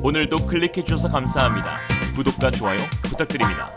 오늘도 클릭해주셔서 감사합니다. 구독과 좋아요 부탁드립니다.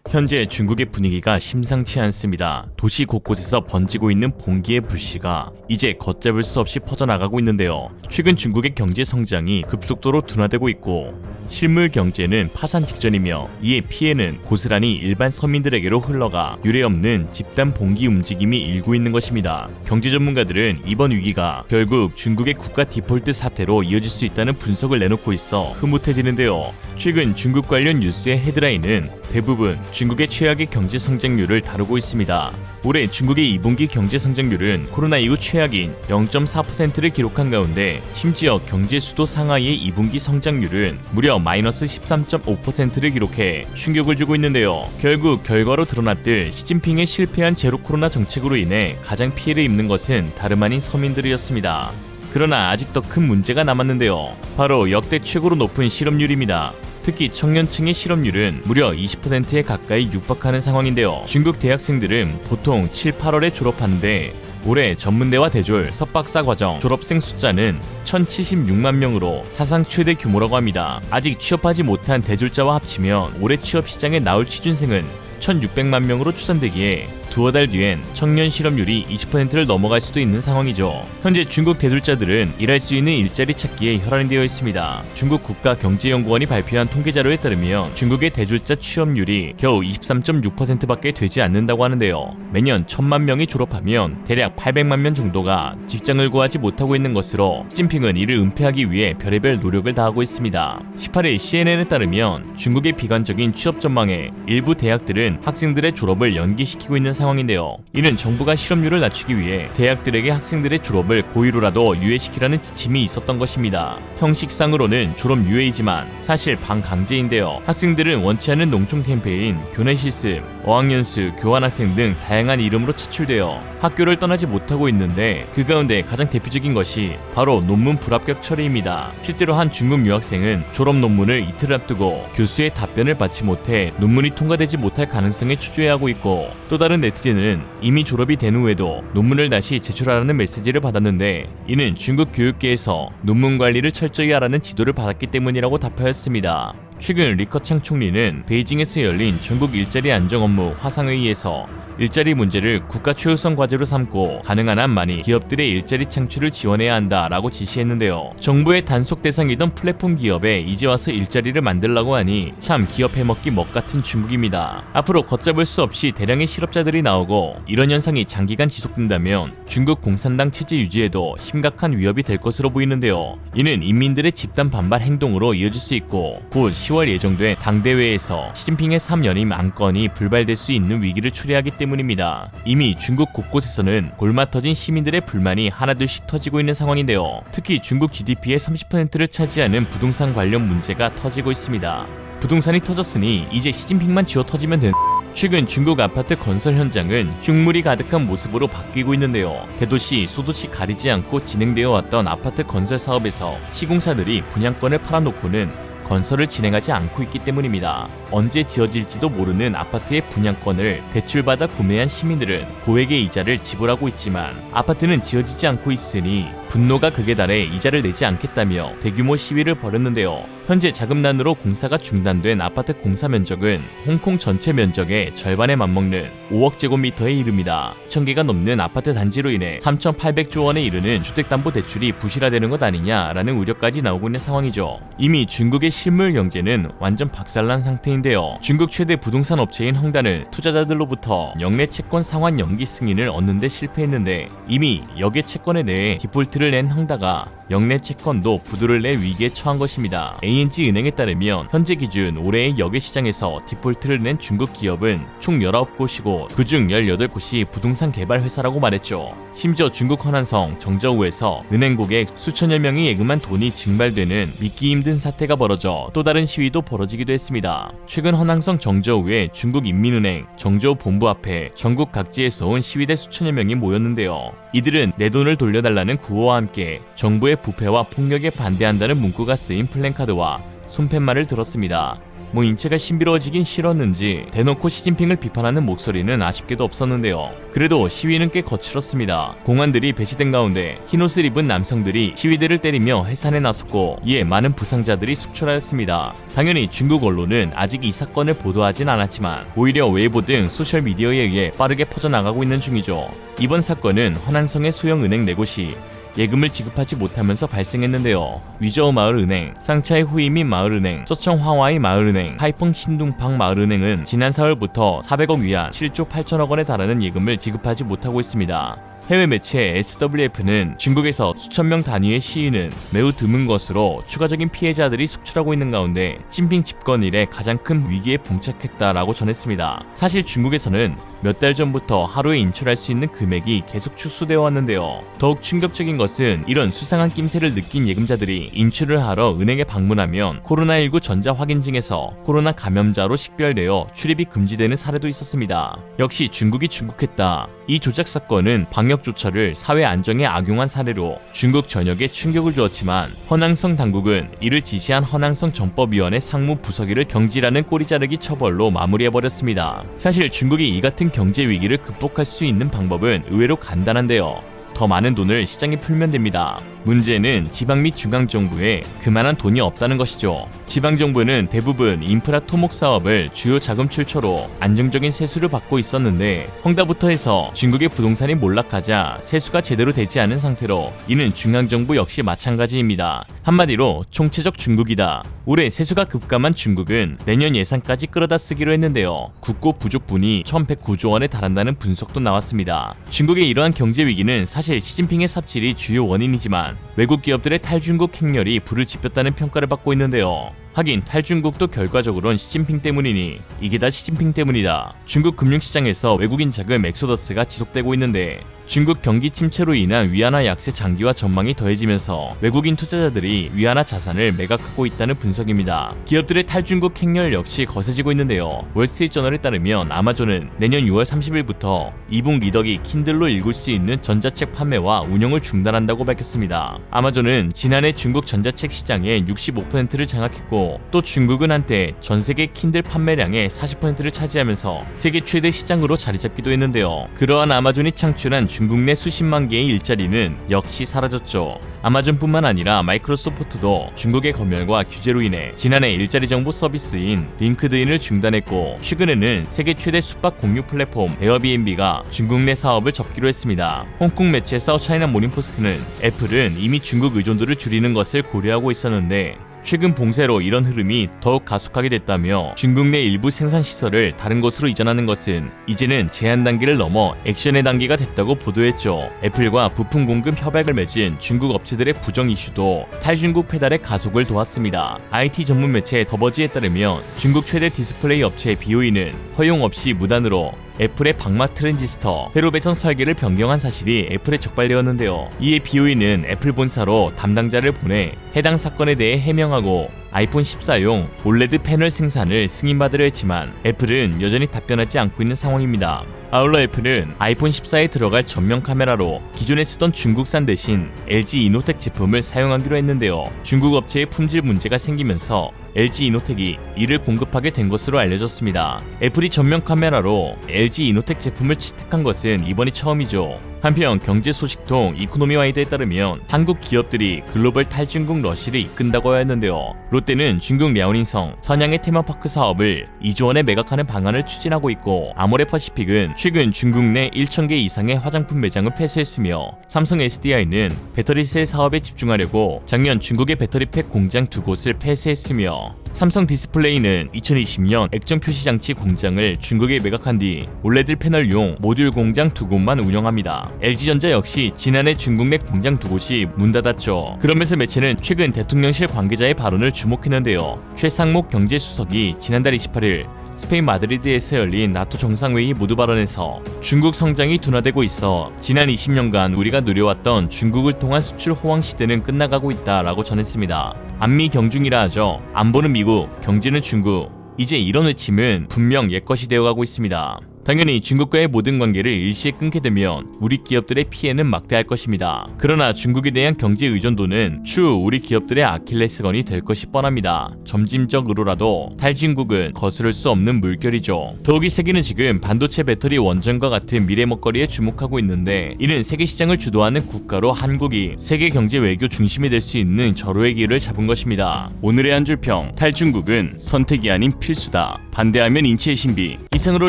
현재 중국의 분위기가 심상치 않습니다. 도시 곳곳에서 번지고 있는 봉기의 불씨가 이제 걷잡을 수 없이 퍼져나가고 있는데요. 최근 중국의 경제 성장이 급속도로 둔화되고 있고 실물 경제는 파산 직전이며 이에 피해는 고스란히 일반 서민들에게로 흘러가 유례없는 집단 봉기 움직임이 일고 있는 것입니다. 경제 전문가들은 이번 위기가 결국 중국의 국가 디폴트 사태로 이어질 수 있다는 분석을 내놓고 있어 흐뭇해지는데요. 최근 중국 관련 뉴스의 헤드라인은 대부분 중국의 최악의 경제 성장률을 다루고 있습니다. 올해 중국의 2분기 경제 성장률은 코로나 이후 최악인 0.4%를 기록한 가운데 심지어 경제 수도 상하이의 2분기 성장률은 무려 마이너스 13.5%를 기록해 충격을 주고 있는데요. 결국 결과로 드러났듯 시진핑의 실패한 제로 코로나 정책으로 인해 가장 피해를 입는 것은 다름 아닌 서민들이었습니다. 그러나 아직 더 큰 문제가 남았는데요. 바로 역대 최고로 높은 실업률입니다. 특히 청년층의 실업률은 무려 20%에 가까이 육박하는 상황인데요. 중국 대학생들은 보통 7, 8월에 졸업하는데 올해 전문대와 대졸, 석박사 과정 졸업생 숫자는 1076만 명으로 사상 최대 규모라고 합니다. 아직 취업하지 못한 대졸자와 합치면 올해 취업 시장에 나올 취준생은 1600만 명으로 추산되기에 두어 달 뒤엔 청년 실업률이 20%를 넘어갈 수도 있는 상황이죠. 현재 중국 대졸자들은 일할 수 있는 일자리 찾기에 혈안이 되어 있습니다. 중국 국가경제연구원이 발표한 통계 자료에 따르면 중국의 대졸자 취업률이 겨우 23.6%밖에 되지 않는다고 하는데요. 매년 1000만 명이 졸업하면 대략 800만 명 정도가 직장을 구하지 못하고 있는 것으로 시진핑은 이를 은폐하기 위해 별의별 노력을 다하고 있습니다. 18일 CNN에 따르면 중국의 비관적인 취업 전망에 일부 대학들은 학생들의 졸업을 연기시키고 있는 상황인데요. 이는 정부가 실업률을 낮추기 위해 대학들에게 학생들의 졸업을 고의로라도 유예시키라는 지침이 있었던 것입니다. 형식상으로는 졸업 유예이지만 사실 반강제인데요. 학생들은 원치 않는 농촌 캠페인, 교내 실습, 어학연수, 교환학생 등 다양한 이름으로 차출되어 학교를 떠나지 못하고 있는데 그 가운데 가장 대표적인 것이 바로 논문 불합격 처리입니다. 실제로 한 중국 유학생은 졸업 논문을 이틀 앞두고 교수의 답변을 받지 못해 논문이 통과되지 못할 가능성에 초조해하고 있고, 또 다른 네티즌은 이미 졸업이 된 후에도 논문을 다시 제출하라는 메시지를 받았는데 이는 중국 교육계에서 논문 관리를 철저히 하라는 지도를 받았기 때문이라고 답하였습니다. 최근 리커창 총리는 베이징에서 열린 전국 일자리 안정 업무 화상회의에서 일자리 문제를 국가 최우선 과제로 삼고 가능한 한 많이 기업들의 일자리 창출을 지원해야 한다라고 지시했는데요. 정부의 단속 대상이던 플랫폼 기업에 이제 와서 일자리를 만들라고 하니 참 기업 해먹기 먹같은 중국입니다. 앞으로 걷잡을 수 없이 대량의 실업자들이 나오고 이런 현상이 장기간 지속된다면 중국 공산당 체제 유지에도 심각한 위협이 될 것으로 보이는데요. 이는 인민들의 집단 반발 행동으로 이어질 수 있고 곧 10월 예정된 당대회에서 시진핑의 3연임 안건이 불발될 수 있는 위기를 초래하기 때문입니다. 이미 중국 곳곳에서는 골마 터진 시민들의 불만이 하나둘씩 터지고 있는 상황인데요. 특히 중국 GDP의 30%를 차지하는 부동산 관련 문제가 터지고 있습니다. 부동산이 터졌으니 이제 시진핑만 쥐어 터지면 되는. 최근 중국 아파트 건설 현장은 흉물이 가득한 모습으로 바뀌고 있는데요. 대도시, 소도시 가리지 않고 진행되어 왔던 아파트 건설 사업에서 시공사들이 분양권을 팔아놓고는 건설을 진행하지 않고 있기 때문입니다. 언제 지어질지도 모르는 아파트의 분양권을 대출받아 구매한 시민들은 고액의 이자를 지불하고 있지만 아파트는 지어지지 않고 있으니 분노가 극에 달해 이자를 내지 않겠다며 대규모 시위를 벌였는데요. 현재 자금난으로 공사가 중단된 아파트 공사 면적은 홍콩 전체 면적의 절반에 맞먹는 5억 제곱미터에 이릅니다. 1000개가 넘는 아파트 단지로 인해 3,800조 원에 이르는 주택담보대출이 부실화되는 것 아니냐라는 우려까지 나오고 있는 상황이죠. 이미 중국의 실물 경제는 완전 박살난 상태인데요. 중국 최대 부동산 업체인 헝다는 투자자들로부터 역내 채권 상환 연기 승인을 얻는 데 실패했는데 이미 역의 채권에 대해 디폴트를 낸 헝다가 역내 채권도 부도를 내 위기에 처한 것입니다. ANG은행에 따르면 현재 기준 올해의 역외 시장에서 디폴트를 낸 중국 기업은 총 19곳이고 그중 18곳이 부동산 개발 회사라고 말했죠. 심지어 중국 허난성 정저우에서 은행 고객 수천여 명이 예금한 돈이 증발되는 믿기 힘든 사태가 벌어져 또 다른 시위도 벌어지기도 했습니다. 최근 허난성 정저우의 중국인민은행 정저우 본부 앞에 전국 각지에서 온 시위대 수천여 명이 모였는데요. 이들은 내 돈을 돌려달라는 구호와 함께 정부의 부패와 폭력에 반대한다는 문구가 쓰인 플랜카드와 손팻말을 들었습니다. 뭐 인체가 신비로워지긴 싫었는지 대놓고 시진핑을 비판하는 목소리는 아쉽게도 없었는데요. 그래도 시위는 꽤 거칠었습니다. 공안들이 배치된 가운데 흰옷을 입은 남성들이 시위대를 때리며 해산에 나섰고 이에 많은 부상자들이 속출하였습니다. 당연히 중국 언론은 아직 이 사건을 보도하진 않았지만 오히려 웨이보 등 소셜미디어에 의해 빠르게 퍼져나가고 있는 중이죠. 이번 사건은 허낭성의 소형은행 4곳이 예금을 지급하지 못하면서 발생했는데요. 위저우 마을은행, 쌍차이 후이민 마을은행, 저청 화와이 마을은행, 하이펑 신둥팡 마을은행은 지난 4월부터 400억 위안 7조 8천억 원에 달하는 예금을 지급하지 못하고 있습니다. 해외 매체 SWF는 중국에서 수천 명 단위의 시위는 매우 드문 것으로 추가적인 피해자들이 속출하고 있는 가운데 찐핑 집권 이래 가장 큰 위기에 봉착했다라고 전했습니다. 사실 중국에서는 몇 달 전부터 하루에 인출할 수 있는 금액이 계속 축소되어 왔는데요. 더욱 충격적인 것은 이런 수상한 낌새를 느낀 예금자들이 인출을 하러 은행에 방문하면 코로나19 전자 확인증에서 코로나 감염자로 식별되어 출입이 금지되는 사례도 있었습니다. 역시 중국이 중국했다. 이 조작 사건은 방역 조처를 사회 안정에 악용한 사례로 중국 전역에 충격을 주었지만 허낭성 당국은 이를 지시한 허낭성 정법위원회 상무 부서기를 경질하는 꼬리자르기 처벌로 마무리해버렸습니다. 사실 중국이 이 같은 경제 위기를 극복할 수 있는 방법은 의외로 간단한데요. 더 많은 돈을 시장에 풀면 됩니다. 문제는 지방 및 중앙정부에 그만한 돈이 없다는 것이죠. 지방정부는 대부분 인프라 토목 사업을 주요 자금 출처로 안정적인 세수를 받고 있었는데 헝다부터 해서 중국의 부동산이 몰락하자 세수가 제대로 되지 않은 상태로 이는 중앙정부 역시 마찬가지입니다. 한마디로 총체적 중국이다. 올해 세수가 급감한 중국은 내년 예산까지 끌어다 쓰기로 했는데요. 국고 부족분이 1109조 원에 달한다는 분석도 나왔습니다. 중국의 이러한 경제 위기는 사실 시진핑의 삽질이 주요 원인이지만 외국 기업들의 탈중국 행렬이 불을 지폈다는 평가를 받고 있는데요. 하긴 탈중국도 결과적으론 시진핑 때문이니 이게 다 시진핑 때문이다. 중국 금융시장에서 외국인 자금 엑소더스가 지속되고 있는데 중국 경기 침체로 인한 위안화 약세 장기화 전망이 더해지면서 외국인 투자자들이 위안화 자산을 매각하고 있다는 분석입니다. 기업들의 탈중국 행렬 역시 거세지고 있는데요. 월스트리트저널에 따르면 아마존은 내년 6월 30일부터 이북 리더기 킨들로 읽을 수 있는 전자책 판매와 운영을 중단한다고 밝혔습니다. 아마존은 지난해 중국 전자책 시장의 65%를 장악했고 또 중국은 한때 전세계 킨들 판매량의 40%를 차지하면서 세계 최대 시장으로 자리잡기도 했는데요. 그러한 아마존이 창출한 중국 내 수십만 개의 일자리는 역시 사라졌죠. 아마존뿐만 아니라 마이크로소프트도 중국의 검열과 규제로 인해 지난해 일자리 정보 서비스인 링크드인을 중단했고 최근에는 세계 최대 숙박 공유 플랫폼 에어비앤비가 중국 내 사업을 접기로 했습니다. 홍콩 매체 사우차이나 모닝포스트는 애플은 이미 중국 의존도를 줄이는 것을 고려하고 있었는데 최근 봉쇄로 이런 흐름이 더욱 가속하게 됐다며 중국 내 일부 생산시설을 다른 곳으로 이전하는 것은 이제는 제한 단계를 넘어 액션의 단계가 됐다고 보도했죠. 애플과 부품 공급 협약을 맺은 중국 업체들의 부정 이슈도 탈중국 페달의 가속을 도왔습니다. IT 전문 매체 더버지에 따르면 중국 최대 디스플레이 업체 BOE는 허용 없이 무단으로 애플의 박마 트랜지스터 회로 배선 설계를 변경한 사실이 애플에 적발되었는데요. 이에 BOE는 애플 본사로 담당자를 보내 해당 사건에 대해 해명하고 아이폰 14용 올레드 패널 생산을 승인받으려 했지만 애플은 여전히 답변하지 않고 있는 상황입니다. 아울러 애플은 아이폰 14에 들어갈 전면 카메라로 기존에 쓰던 중국산 대신 LG 이노텍 제품을 사용하기로 했는데요. 중국 업체의 품질 문제가 생기면서 LG 이노텍이 이를 공급하게 된 것으로 알려졌습니다. 애플이 전면 카메라로 LG 이노텍 제품을 채택한 것은 이번이 처음이죠. 한편 경제 소식통 이코노미와이드에 따르면 한국 기업들이 글로벌 탈중국 러시를 이끈다고 하였는데요. 롯데는 중국 랴오닝성 선양의 테마파크 사업을 2조 원에 매각하는 방안을 추진하고 있고 아모레퍼시픽은 최근 중국 내 1,000개 이상의 화장품 매장을 폐쇄했으며 삼성 SDI는 배터리셀 사업에 집중하려고 작년 중국의 배터리팩 공장 2곳을 폐쇄했으며 삼성 디스플레이는 2020년 액정 표시장치 공장을 중국에 매각한 뒤 올레드 패널용 모듈 공장 2곳만 운영합니다. LG전자 역시 지난해 중국 내 공장 2곳이 문 닫았죠. 그러면서 매체는 최근 대통령실 관계자의 발언을 주목했는데요. 최상목 경제수석이 지난달 28일 스페인 마드리드에서 열린 나토 정상회의 모두 발언에서 중국 성장이 둔화되고 있어 지난 20년간 우리가 누려왔던 중국을 통한 수출 호황 시대는 끝나가고 있다라고 전했습니다. 안미 경중이라 하죠. 안보는 미국, 경제는 중국. 이제 이런 외침은 분명 옛것이 되어가고 있습니다. 당연히 중국과의 모든 관계를 일시에 끊게 되면 우리 기업들의 피해는 막대할 것입니다. 그러나 중국에 대한 경제 의존도는 추후 우리 기업들의 아킬레스건이 될 것이 뻔합니다. 점진적으로라도 탈중국은 거스를 수 없는 물결이죠. 더욱이 세계는 지금 반도체 배터리 원전과 같은 미래 먹거리에 주목하고 있는데, 이는 세계 시장을 주도하는 국가로 한국이 세계 경제 외교 중심이 될 수 있는 절호의 기회를 잡은 것입니다. 오늘의 한 줄 평, 탈중국은 선택이 아닌 필수다. 반대하면 인치의 신비. 이상으로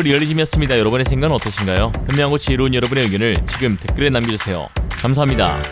리얼리즘이었습니다. 여러분의 생각은 어떠신가요? 현명하고 지혜로운 여러분의 의견을 지금 댓글에 남겨주세요. 감사합니다.